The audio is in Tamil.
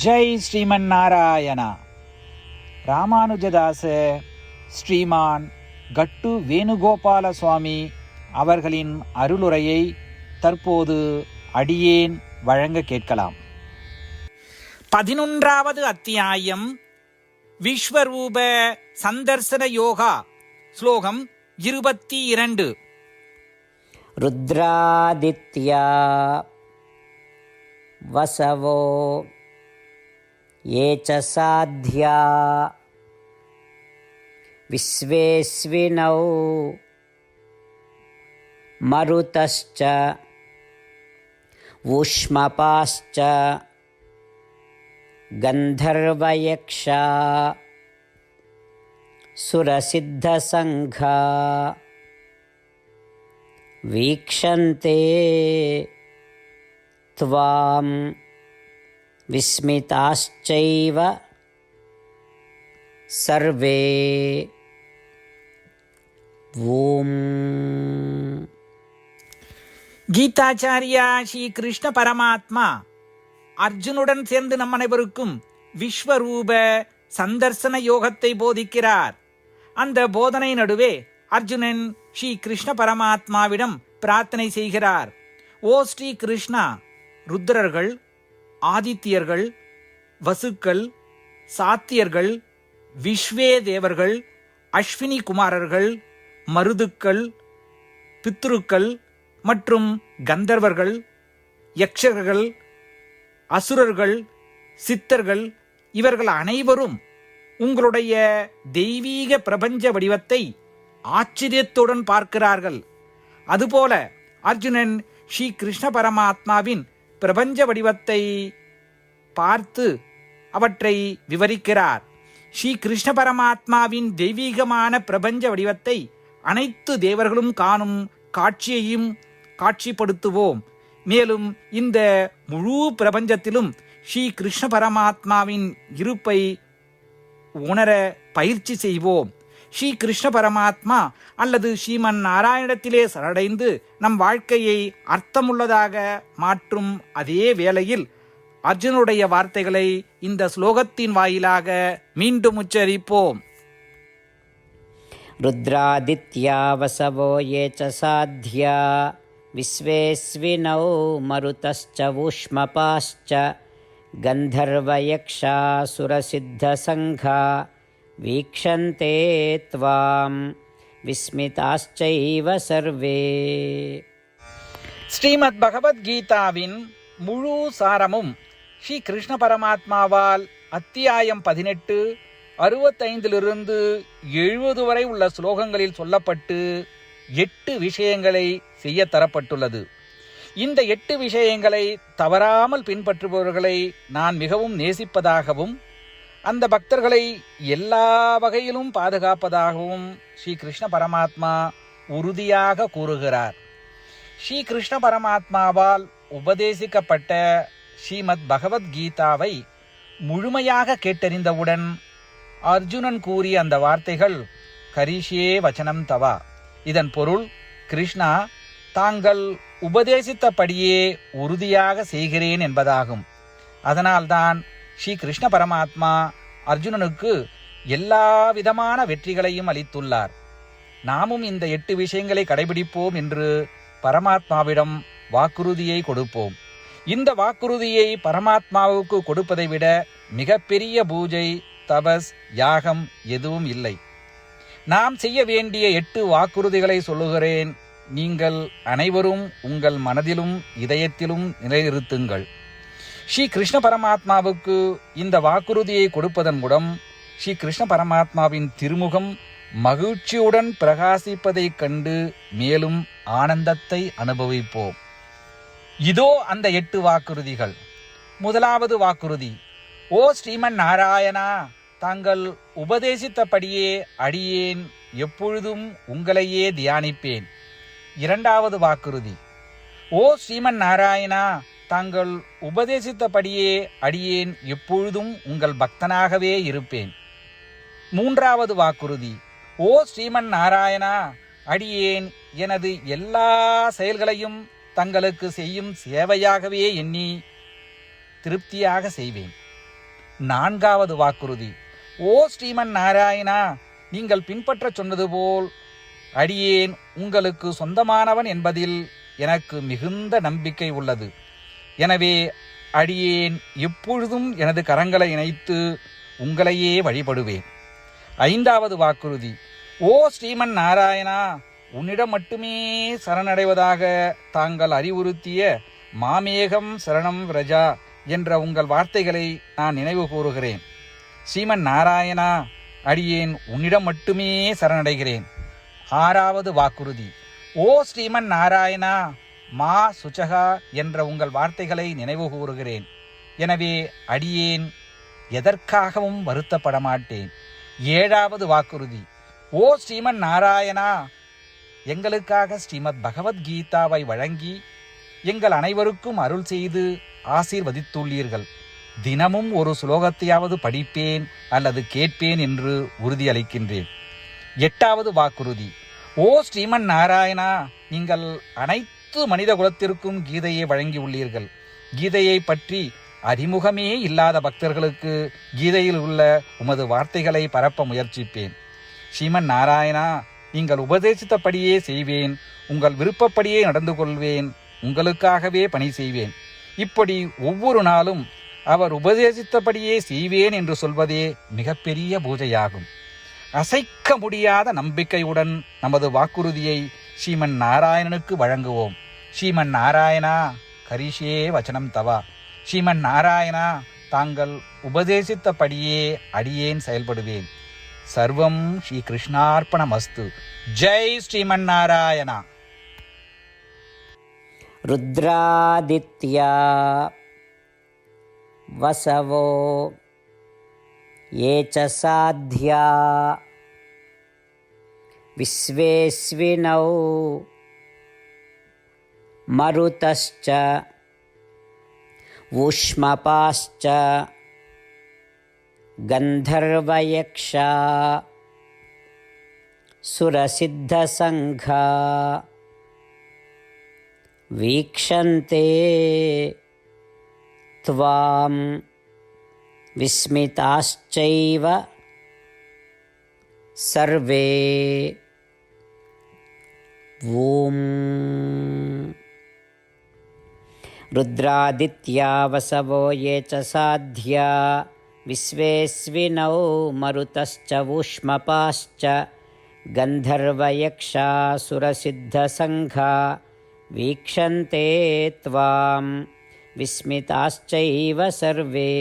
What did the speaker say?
ஜெய் ஸ்ரீமன் நாராயணா. ராமானுஜதாச ஸ்ரீமான் கட்டு வேணுகோபால சுவாமி அவர்களின் அருளுரையை தற்போது அடியேன் வழங்க கேட்கலாம். 11வது அத்தியாயம் விஸ்வரூப சந்தர்சன யோகா. ஸ்லோகம் 22. ருத்ராதித்யா வசவோ ये च साध्या विश्वेस्विनौ मरुतश्च ऊष्मपाश्च गन्धर्वयक्षा सुरसिद्धसङ्घा वीक्षन्ते त्वां விஸ்மிதாச்சைவ சர்வே. ஓம். கீதாச்சாரியா ஸ்ரீ கிருஷ்ண பரமாத்மா அர்ஜுனுடன் சேர்ந்து நம் அனைவருக்கும் விஸ்வரூப சந்தர்சன யோகத்தை போதிக்கிறார். அந்த போதனை நடுவே அர்ஜுனன் ஸ்ரீ கிருஷ்ண பரமாத்மாவிடம் பிரார்த்தனை செய்கிறார். ஓ ஸ்ரீ கிருஷ்ணா, ருத்ரர்கள், ஆதித்யர்கள், வசுக்கள், சாத்தியர்கள், விஸ்வே தேவர்கள், அஸ்வினி குமாரர்கள், மருதுக்கள், பித்ருக்கள் மற்றும் கந்தர்வர்கள், யக்ஷர்கள், அசுரர்கள், சித்தர்கள் இவர்கள் அனைவரும் உங்களுடைய தெய்வீக பிரபஞ்ச வடிவத்தை ஆச்சரியத்துடன் பார்க்கிறார்கள். அதுபோல அர்ஜுனன் ஸ்ரீ கிருஷ்ண பரமாத்மாவின் பிரபஞ்ச வடிவத்தை பார்த்து அவற்றை விவரிக்கிறார். ஸ்ரீ கிருஷ்ண பரமாத்மாவின் தெய்வீகமான பிரபஞ்ச வடிவத்தை அனைத்து தேவர்களும் காணும் காட்சியையும் காட்சிப்படுத்துவோம். மேலும் இந்த முழு பிரபஞ்சத்திலும் ஸ்ரீ கிருஷ்ண பரமாத்மாவின் இருப்பை உணர பயிற்சி செய்வோம். ஸ்ரீ கிருஷ்ண பரமாத்மா அல்லது ஸ்ரீமன் நாராயணத்திலே சரணடைந்து நம் வாழ்க்கையை அர்த்தமுள்ளதாக மாற்றும் அதே வேளையில் அர்ஜுனுடைய வார்த்தைகளை இந்த ஸ்லோகத்தின் வாயிலாக மீண்டும் உச்சரிப்போம். ருத்ராதித்யா வசவோ ஏ ச சாத்யா விஸ்வேஸ்வினௌ மருதஸ்ச ஊஷ்மபாஸ்ச கந்தர்வயக்ஷா சுரசித்தசங்கா வீக்ஷந்தே த்வாம் விஸ்மிதாச்சைவ சர்வே. ஸ்ரீமத் பகவத்கீதாவின் முழு சாரமும் ஸ்ரீ கிருஷ்ண பரமாத்மாவால் அத்தியாயம் 18 65 70 வரை உள்ள ஸ்லோகங்களில் சொல்லப்பட்டு 8 விஷயங்களை செய்ய தரப்பட்டுள்ளது. இந்த 8 விஷயங்களை தவறாமல் பின்பற்றுபவர்களை நான் மிகவும் நேசிப்பதாகவும் அந்த பக்தர்களை எல்லா வகையிலும் பாதுகாப்பதாகவும் ஸ்ரீ கிருஷ்ண பரமாத்மா உறுதியாக கூறுகிறார். ஸ்ரீ கிருஷ்ண பரமாத்மாவால் உபதேசிக்கப்பட்ட ஸ்ரீமத் பகவத்கீதாவை முழுமையாக கேட்டறிந்தவுடன் அர்ஜுனன் கூறிய அந்த வார்த்தைகள் கரிஷ்யே வச்சனம் தவா. இதன் பொருள், கிருஷ்ணா, தாங்கள் உபதேசித்தபடியே உறுதியாக செய்கிறேன் என்பதாகும். அதனால்தான் ஸ்ரீ கிருஷ்ண பரமாத்மா அர்ஜுனனுக்கு எல்லா விதமான வெற்றிகளையும் அளித்துள்ளார். நாமும் இந்த 8 விஷயங்களை கடைபிடிப்போம் என்று பரமாத்மாவிடம் வாக்குறுதியை கொடுப்போம். இந்த வாக்குறுதியை பரமாத்மாவுக்கு கொடுப்பதை விட மிகப்பெரிய பூஜை, தபஸ், யாகம் எதுவும் இல்லை. நாம் செய்ய வேண்டிய 8 வாக்குறுதிகளை சொல்லுகிறேன். நீங்கள் அனைவரும் உங்கள் மனதிலும் இதயத்திலும் நிலைநிறுத்துங்கள். ஸ்ரீ கிருஷ்ண பரமாத்மாவுக்கு இந்த வாக்குறுதியை கொடுப்பதன் மூலம் ஸ்ரீ கிருஷ்ண பரமாத்மாவின் திருமுகம் மகிழ்ச்சியுடன் பிரகாசிப்பதைக் கண்டு மேலும் ஆனந்தத்தை அனுபவிப்போம். இதோ அந்த 8 வாக்குறுதிகள். முதலாவது வாக்குறுதி: ஓ ஸ்ரீமன் நாராயணா, தாங்கள் உபதேசித்தபடியே அடியேன் எப்பொழுதும் உங்களையே தியானிப்பேன். இரண்டாவது வாக்குறுதி: ஓ ஸ்ரீமன் நாராயணா, தாங்கள் உபதேசித்தபடியே அடியேன் எப்பொழுதும் உங்கள் பக்தனாகவே இருப்பேன். மூன்றாவது வாக்குறுதி: ஓ ஸ்ரீமன் நாராயணா, அடியேன் எனது எல்லா செயல்களையும் தங்களுக்கு செய்யும் சேவையாகவே எண்ணி திருப்தியாக செய்வேன். 4வது வாக்குறுதி. ஓ ஸ்ரீமன் நாராயணா, நீங்கள் பின்பற்றச் சொன்னது போல் அடியேன் உங்களுக்கு சொந்தமானவன் என்பதில் எனக்கு மிகுந்த நம்பிக்கை உள்ளது. எனவே அடியேன் எப்பொழுதும் எனது கரங்களை இணைத்து உங்களையே வழிபடுவேன். 5வது வாக்குறுதி. ஓ ஸ்ரீமன் நாராயணா, உன்னிடம் மட்டுமே சரணடைவதாக தாங்கள் அறிவுறுத்திய மாமேகம் சரணம் விரஜா என்ற உங்கள் வார்த்தைகளை நான் நினைவு கூறுகிறேன். ஸ்ரீமன் நாராயணா, அடியேன் உன்னிடம் மட்டுமே சரணடைகிறேன். 6வது வாக்குறுதி. ஓ ஸ்ரீமன் நாராயணா, மா சுச்சகா என்ற உங்கள் வார்த்தைகளை நினைவு கூறுகிறேன். எனவே அடியேன் எதற்காகவும் வருத்தப்பட மாட்டேன். 7வது வாக்குறுதி. ஓ ஸ்ரீமன் நாராயணா, எங்களுக்காக ஸ்ரீமத் பகவத்கீதாவை வழங்கி எங்கள் அனைவருக்கும் அருள் செய்து ஆசீர்வதித்துள்ளீர்கள். தினமும் ஒரு ஸ்லோகத்தையாவது படிப்பேன் அல்லது கேட்பேன் என்று உறுதியளிக்கின்றேன். 8வது வாக்குறுதி. ஓ ஸ்ரீமன் நாராயணா, நீங்கள் அனைத்து மனித குலத்திற்கும் கீதையை வழங்கியுள்ளீர்கள். கீதையை பற்றி அறிமுகமே இல்லாத பக்தர்களுக்கு கீதையில் உள்ள உமது வார்த்தைகளை பரப்ப முயற்சிப்பேன். ஸ்ரீமன் நாராயணா, நீங்கள் உபதேசித்தபடியே செய்வேன். உங்கள் விருப்பப்படியே நடந்து கொள்வேன். உங்களுக்காகவே பணி செய்வேன். இப்படி ஒவ்வொரு நாளும் அவர் உபதேசித்தபடியே செய்வேன் என்று சொல்வதே மிகப்பெரிய பூஜையாகும். அசைக்க முடியாத நம்பிக்கையுடன் நமது வாக்குறுதியை ஸ்ரீமன் நாராயணனுக்கு வழங்குவோம். ஸ்ரீமன் நாராயணா, கரிஷே வச்சனம் தவா. ஸ்ரீமன் நாராயணா, தாங்கள் உபதேசித்தபடியே அடியேன் செயல்படுவேன். சர்வம் ஸ்ரீ கிருஷ்ணார்ப்பணமஸ்து. ஜெய் ஸ்ரீமன் நாராயணா. ருத்ராதித்யா வசவோ ये च साध्या विश्वेस्विनौ मरुतश्च ऊष्मपाश्च गन्धर्वयक्षा सुरसिद्धसङ्घा वीक्षन्ते त्वां विस्मिताश्चैव सर्वे. ॐ रुद्रादित्या वसवो ये च साध्या विश्वेस्विनौ मरुतश्च ऊष्मपाश्च गन्धर्वयक्षासुरसिद्धसङ्घा वीक्षन्ते त्वां विस्मिताश्चैव सर्वे.